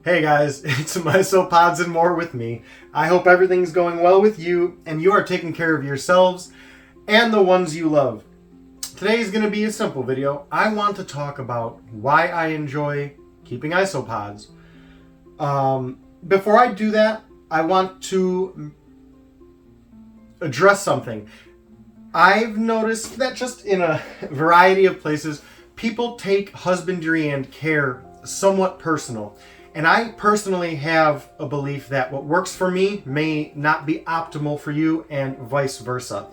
Hey guys, it's Isopods and more with me. I hope everything's going well with you and you are taking care of yourselves and the ones you love. Today is going to be a simple video. I want to talk about why I enjoy keeping isopods. Before I do that, I want to address something. I've noticed that just in a variety of places, people take husbandry and care somewhat personal. And I personally have a belief that what works for me may not be optimal for you and vice versa.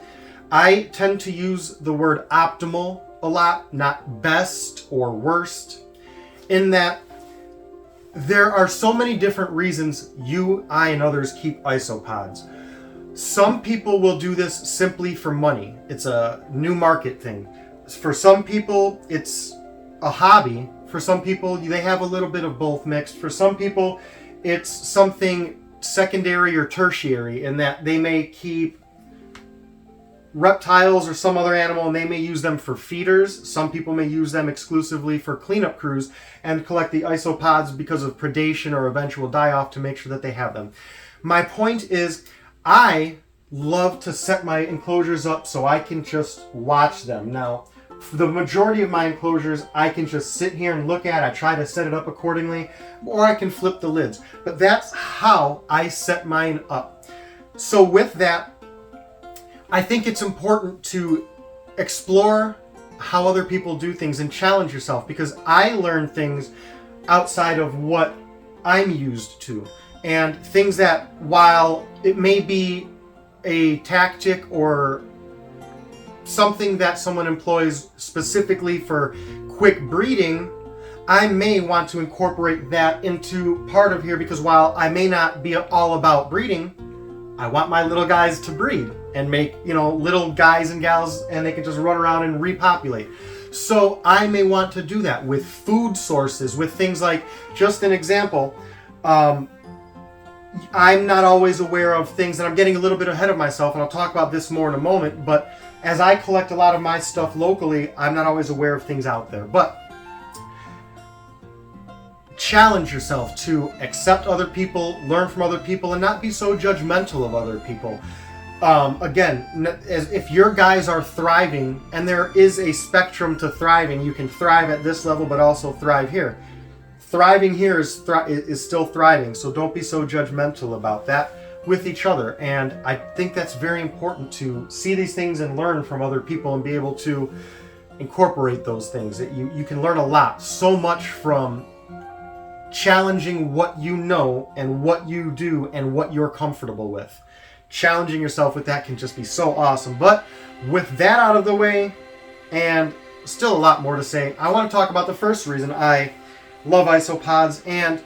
I tend to use the word optimal a lot, not best or worst, in that there are so many different reasons you, I, and others keep isopods. Some people will do this simply for money. It's a new market thing. For some people, it's a hobby. For some people, they have a little bit of both mixed. For some people, it's something secondary or tertiary in that they may keep reptiles or some other animal and they may use them for feeders. Some people may use them exclusively for cleanup crews and collect the isopods because of predation or eventual die-off to make sure that they have them. My point is, I love to set my enclosures up so I can just watch them. Now, for the majority of my enclosures, I can just sit here and look at. I try to set it up accordingly, or I can flip the lids. But that's how I set mine up. So with that, I think it's important to explore how other people do things and challenge yourself, because I learn things outside of what I'm used to. And things that, while it may be a tactic or something that someone employs specifically for quick breeding, I may want to incorporate that into part of here, because while I may not be all about breeding, I want my little guys to breed and make, little guys and gals, and they can just run around and repopulate. So I may want to do that with food sources, with things like, just an example, I'm not always aware of things, and I'm getting a little bit ahead of myself, and I'll talk about this more in a moment, but as I collect a lot of my stuff locally, I'm not always aware of things out there. But challenge yourself to accept other people, learn from other people, and not be so judgmental of other people. Again, if your guys are thriving, and there is a spectrum to thriving, you can thrive at this level, but also thrive here. Thriving here is still thriving, so don't be so judgmental about that with each other. And I think that's very important, to see these things and learn from other people and be able to incorporate those things. You can learn a lot, so much from challenging what you know and what you do and what you're comfortable with. Challenging yourself with that can just be so awesome. But with that out of the way, and still a lot more to say, I want to talk about the first reason I love isopods. And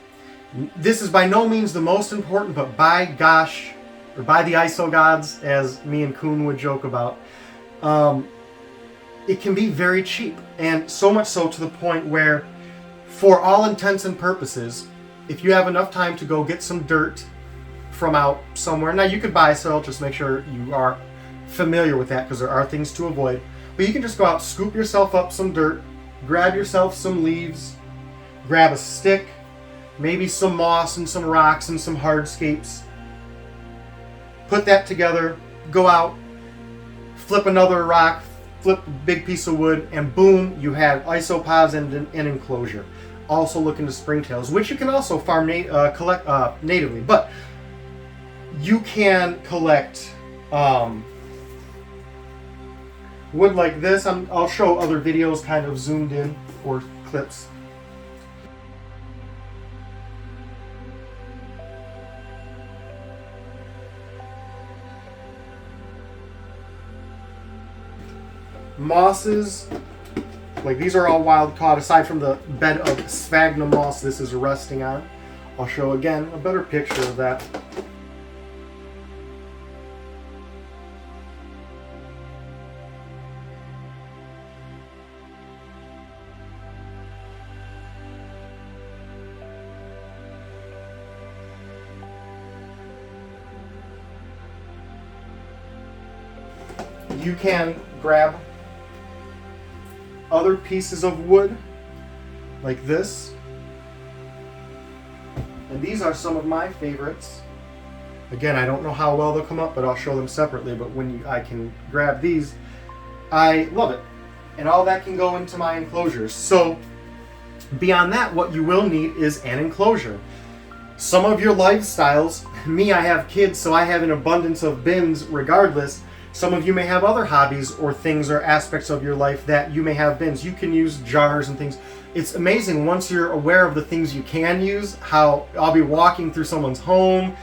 this is by no means the most important, but by gosh, or by the iso gods, as me and Kuhn would joke about, it can be very cheap. And so much so to the point where, for all intents and purposes, if you have enough time to go get some dirt from out somewhere, now you could buy soil, just make sure you are familiar with that, because there are things to avoid. But you can just go out, scoop yourself up some dirt, grab yourself some leaves, grab a stick, maybe some moss and some rocks and some hardscapes. Put that together, go out, flip another rock, flip a big piece of wood, and boom, you have isopods and an enclosure. Also looking to springtails, which you can also farm collect natively. But you can collect wood like this. I'll show other videos kind of zoomed in, or clips. Mosses, like these are all wild caught, aside from the bed of sphagnum moss this is resting on. I'll show again a better picture of that. You can grab other pieces of wood like this, And these are some of my favorites. Again, I don't know how well they'll come up, but I'll show them separately. But when I can grab these, I love it. And all that can go into my enclosures. So beyond that, what you will need is an enclosure. Some of your lifestyles, me, I have kids, so I have an abundance of bins regardless. Some of you may have other hobbies or things or aspects of your life that you may have bins. You can use jars and things. It's amazing once you're aware of the things you can use, how I'll be walking through someone's home,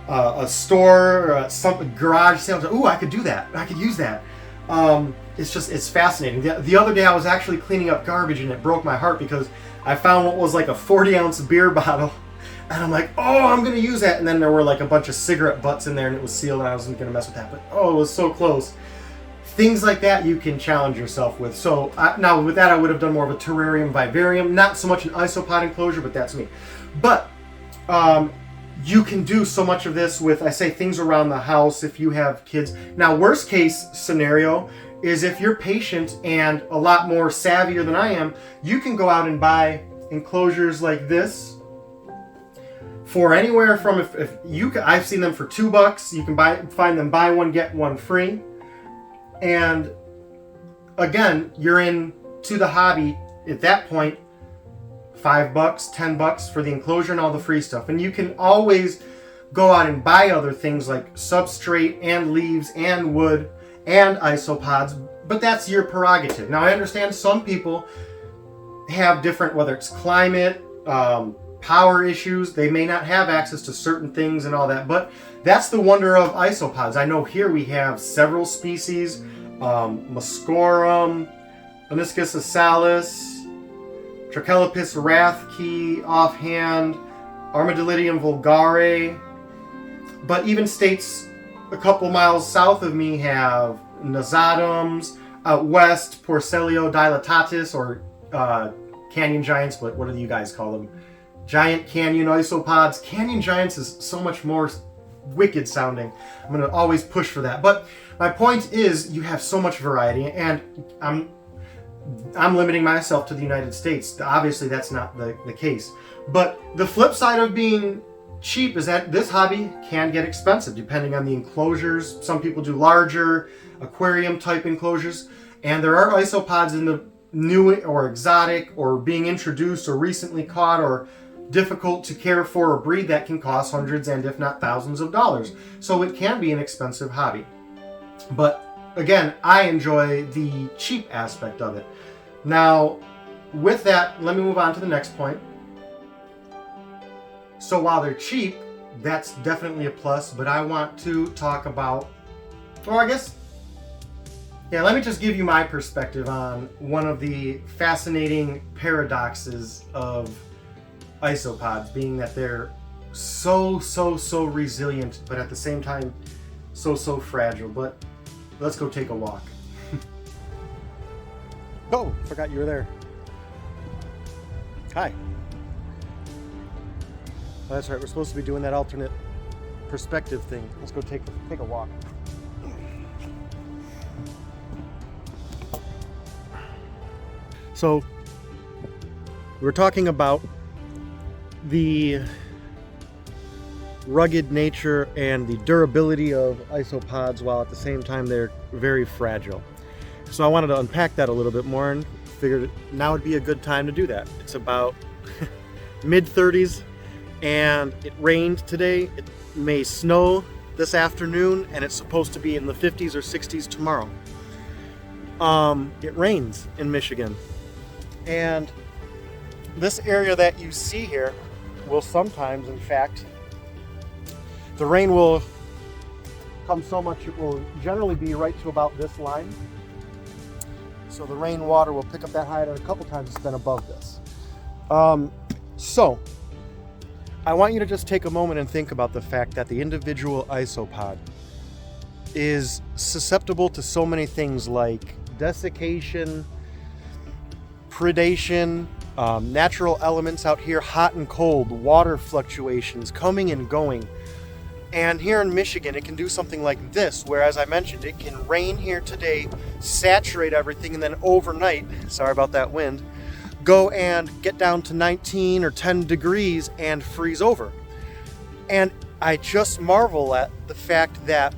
a store, or some garage sale. Ooh, I could do that. I could use that. It's fascinating. The other day I was actually cleaning up garbage and it broke my heart because I found what was like a 40-ounce beer bottle. And I'm like, oh, I'm going to use that. And then there were like a bunch of cigarette butts in there and it was sealed and I wasn't going to mess with that. But oh, it was so close. Things like that you can challenge yourself with. So now with that, I would have done more of a terrarium, vivarium. Not so much an isopod enclosure, but that's me. But you can do so much of this with, I say, things around the house if you have kids. Now, worst case scenario is if you're patient and a lot more savvier than I am, you can go out and buy enclosures like this for anywhere from, if you, I've seen them for $2. You can find them buy one get one free, and again, you're into the hobby at that point. $5, $10 for the enclosure and all the free stuff, and you can always go out and buy other things like substrate and leaves and wood and isopods, but that's your prerogative. Now, I understand some people have different, whether it's climate, power issues, they may not have access to certain things and all that, but that's the wonder of isopods. I know here we have several species, Muscorum, Aniscus osalis, Trachelopus rathke, offhand, Armadillidium vulgare, but even states a couple miles south of me have Nasatums, out west, Porcellio dilatatus, or canyon giants, but what do you guys call them? Giant canyon isopods. Canyon giants is so much more wicked sounding. I'm going to always push for that. But my point is, you have so much variety, and I'm limiting myself to the United States. Obviously, that's not the case. But the flip side of being cheap is that this hobby can get expensive depending on the enclosures. Some people do larger aquarium type enclosures, and there are isopods in the new or exotic or being introduced or recently caught or difficult to care for or breed that can cost hundreds and if not thousands of dollars. So it can be an expensive hobby. But again, I enjoy the cheap aspect of it. Now, with that, let me move on to the next point. So while they're cheap, that's definitely a plus, but I want to talk about, or I guess, yeah, let me just give you my perspective on one of the fascinating paradoxes of isopods, being that they're so resilient, but at the same time, so fragile. But let's go take a walk. Oh, forgot you were there. Hi. Oh, that's right, we're supposed to be doing that alternate perspective thing. Let's go take a walk. So, we're talking about the rugged nature and the durability of isopods, while at the same time they're very fragile. So I wanted to unpack that a little bit more and figured now would be a good time to do that. It's about mid-30s and it rained today. It may snow this afternoon and it's supposed to be in the 50s or 60s tomorrow. It rains in Michigan, and this area that you see here will sometimes, in fact, the rain will come so much it will generally be right to about this line. So the rainwater will pick up that height, and a couple times it's been above this. So I want you to just take a moment and think about the fact that the individual isopod is susceptible to so many things like desiccation, predation, natural elements out here, hot and cold, water fluctuations coming and going. And here in Michigan, it can do something like this, where, as I mentioned, it can rain here today, saturate everything, and then overnight, sorry about that wind, go and get down to 19 or 10 degrees and freeze over. And I just marvel at the fact that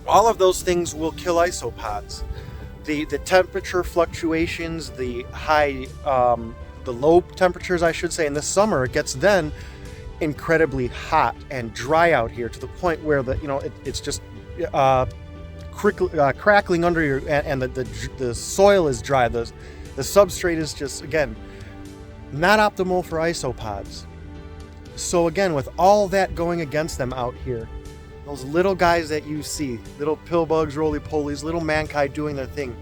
all of those things will kill isopods. The temperature fluctuations, the high, the low temperatures, I should say, in the summer, it gets then incredibly hot and dry out here to the point where it's just crackling under your, and the soil is dry. The substrate is just, again, not optimal for isopods. So again, with all that going against them out here, those little guys that you see, little pill bugs, roly-polies, little mankai doing their thing,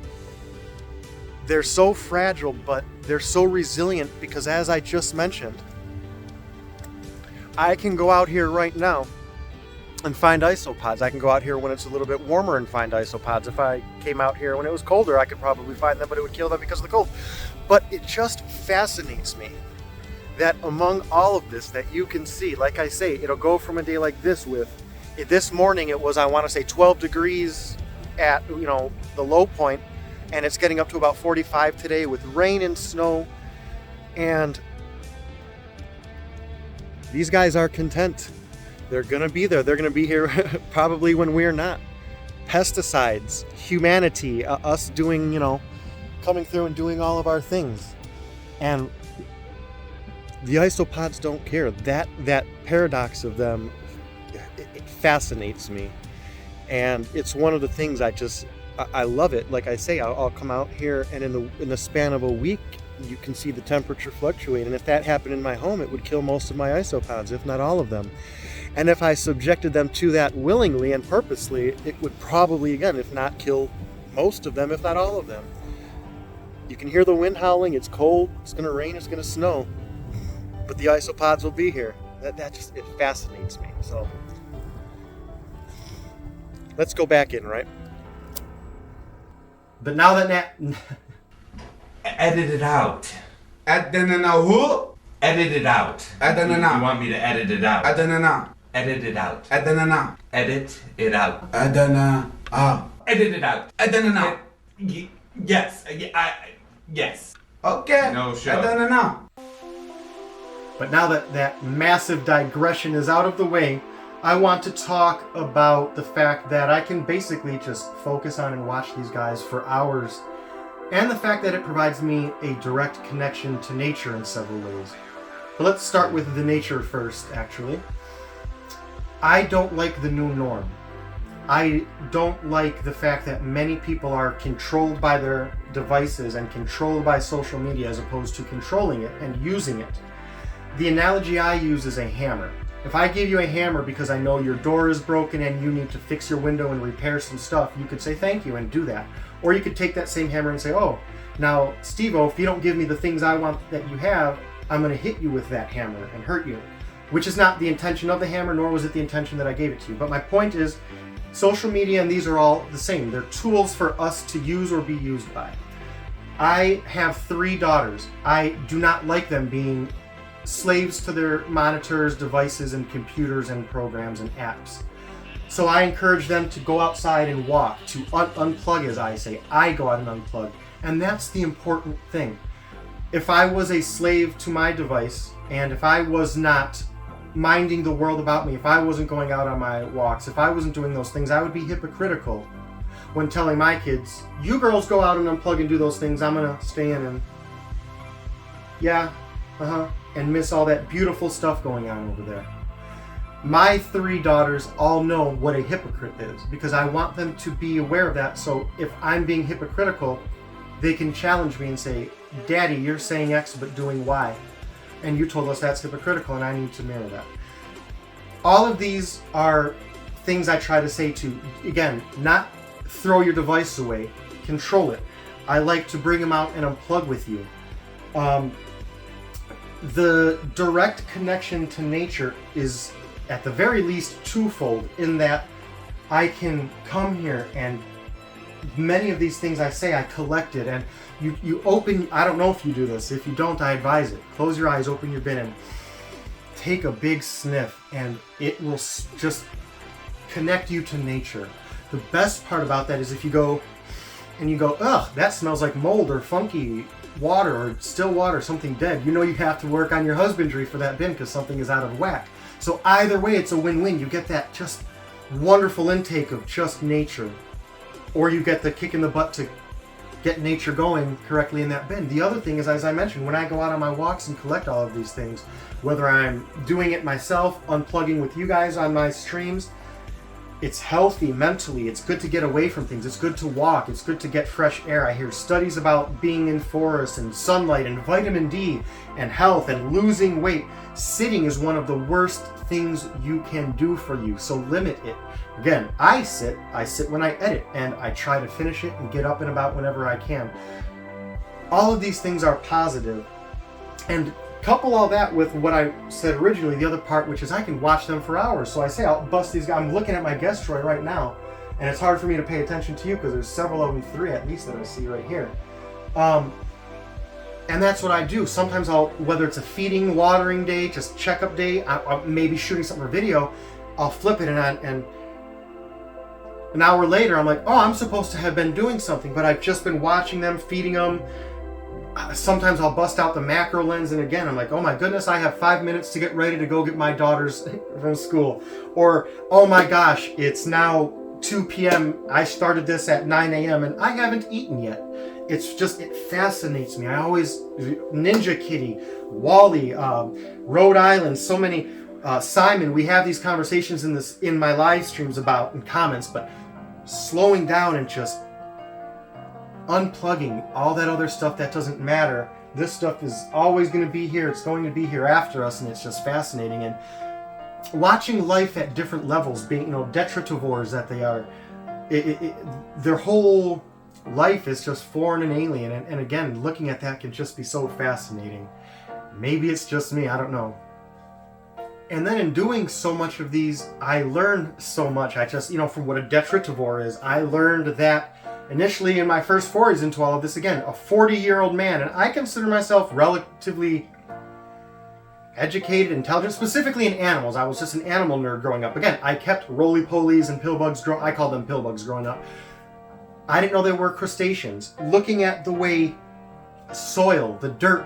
they're so fragile, but they're so resilient because, as I just mentioned, I can go out here right now and find isopods. I can go out here when it's a little bit warmer and find isopods. If I came out here when it was colder, I could probably find them, but it would kill them because of the cold. But it just fascinates me that among all of this that you can see, like I say, it'll go from a day like this with, this morning it was, I want to say, 12 degrees at, the low point, and it's getting up to about 45 today with rain and snow. And these guys are content. They're going to be there. They're going to be here probably when we're not. Pesticides, humanity, us doing, coming through and doing all of our things. And the isopods don't care. That paradox of them, it fascinates me. And it's one of the things I love it. Like I say, I'll come out here, and in the span of a week, you can see the temperature fluctuate. And if that happened in my home, it would kill most of my isopods, if not all of them. And if I subjected them to that willingly and purposely, it would probably, again, if not kill most of them, if not all of them. You can hear the wind howling. It's cold. It's going to rain. It's going to snow. But the isopods will be here. That just, it fascinates me. So let's go back in, right? But now that edit it out. Who? Edit it out. You want me to edit it out? Edit it out. Edit it out. Edit it out. Yes. Yes. Okay. No show. But now that massive digression is out of the way, I want to talk about the fact that I can basically just focus on and watch these guys for hours, and the fact that it provides me a direct connection to nature in several ways. But let's start with the nature first, actually. I don't like the new norm. I don't like the fact that many people are controlled by their devices and controlled by social media as opposed to controlling it and using it. The analogy I use is a hammer. If I give you a hammer because I know your door is broken and you need to fix your window and repair some stuff, you could say thank you and do that. Or you could take that same hammer and say, oh, now, Steve-O, if you don't give me the things I want that you have, I'm going to hit you with that hammer and hurt you. Which is not the intention of the hammer, nor was it the intention that I gave it to you. But my point is, social media and these are all the same. They're tools for us to use or be used by. I have 3 daughters. I do not like them being slaves to their monitors, devices, and computers and programs and apps. So I encourage them to go outside and walk, to unplug, as I say. I go out and unplug. And that's the important thing. If I was a slave to my device, and if I was not minding the world about me, if I wasn't going out on my walks, if I wasn't doing those things, I would be hypocritical when telling my kids, you girls go out and unplug and do those things, I'm gonna stay in and and miss all that beautiful stuff going on over there. My 3 daughters all know what a hypocrite is because I want them to be aware of that. So if I'm being hypocritical, they can challenge me and say, Daddy, you're saying X but doing Y. And you told us that's hypocritical and I need to mirror that. All of these are things I try to say to, again, not throw your device away, control it. I like to bring them out and unplug with you. The direct connection to nature is at the very least twofold in that I can come here and many of these things I say I collected, and you open, I don't know if you do this, if you don't I advise it, close your eyes, open your bin and take a big sniff and it will just connect you to nature. The best part about that is if you go and you go, ugh, that smells like mold or funky water or still water, something dead. You know you have to work on your husbandry for that bin because something is out of whack. So either way, it's a win-win. You get that just wonderful intake of just nature, or you get the kick in the butt to get nature going correctly in that bin. The other thing is, as I mentioned, when I go out on my walks and collect all of these things, whether I'm doing it myself, unplugging with you guys on my streams, it's healthy mentally. It's good to get away from things. It's good to walk. It's good to get fresh air. I hear studies about being in forests and sunlight and vitamin D and health and losing weight. Sitting is one of the worst things you can do for you, so limit it. Again, I sit when I edit, and I try to finish it and get up and about whenever I can. All of these things are positive, and couple all that with what I said originally, the other part, which is I can watch them for hours. So I say I'll bust these guys. I'm looking at my guest Troy right now, and it's hard for me to pay attention to you because there's several of them, 3 at least, that I see right here. And that's what I do. Sometimes I'll, whether it's a feeding, watering day, just checkup day, I'll maybe shooting something for video, I'll flip it, and an hour later I'm like, oh, I'm supposed to have been doing something, but I've just been watching them, feeding them. Sometimes I'll bust out the macro lens, and again I'm like, oh my goodness, I have 5 minutes to get ready to go get my daughters from school. Or, oh my gosh, it's now 2 p.m. I started this at 9 a.m. and I haven't eaten yet. It's just, it fascinates me. I always, Ninja Kitty, Wally, Rhode Island, so many, Simon, we have these conversations in my live streams about, in comments, but slowing down and just unplugging all that other stuff that doesn't matter. This stuff is always going to be here. It's going to be here after us, and it's just fascinating. And watching life at different levels, being, detritivores that they are, their whole life is just foreign and alien. And again, looking at that can just be so fascinating. Maybe it's just me, I don't know. And then in doing so much of these, I learned so much. I just, from what a detritivore is, I learned that initially in my first forays into all of this, again, a 40-year-old man, and I consider myself relatively educated, intelligent, specifically in animals. I was just an animal nerd growing up. Again, I kept roly-polies and pillbugs, I called them pillbugs growing up. I didn't know they were crustaceans. Looking at the way soil, the dirt,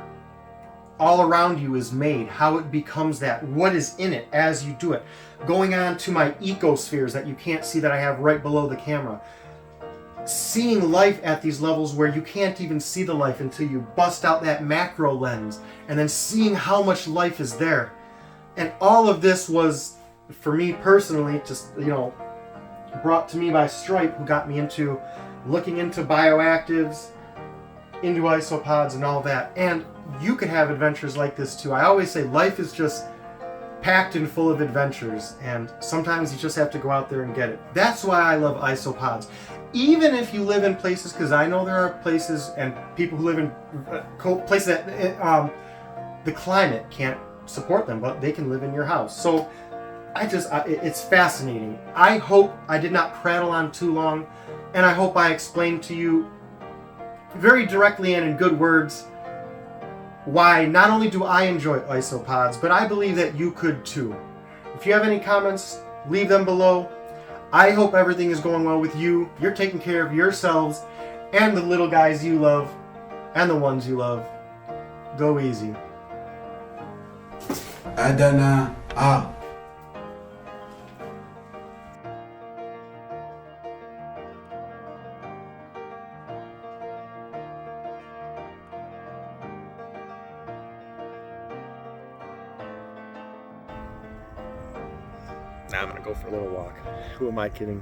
all around you is made, how it becomes that, what is in it as you do it. Going on to my ecospheres that you can't see that I have right below the camera. Seeing life at these levels where you can't even see the life until you bust out that macro lens, and then seeing how much life is there. And all of this was, for me personally, just, brought to me by Stripe, who got me into looking into bioactives, into isopods and all that. And you could have adventures like this too. I always say life is just packed and full of adventures, and sometimes you just have to go out there and get it. That's why I love isopods. Even if you live in places, because I know there are places and people who live in places that the climate can't support them, but they can live in your house. So it's fascinating. I hope I did not prattle on too long, and I hope I explained to you very directly and in good words why not only do I enjoy isopods, but I believe that you could too. If you have any comments, leave them below. I hope everything is going well with you. You're taking care of yourselves and the little guys you love and the ones you love. Go easy. Adana. Now I'm gonna go for a little walk. Who am I kidding?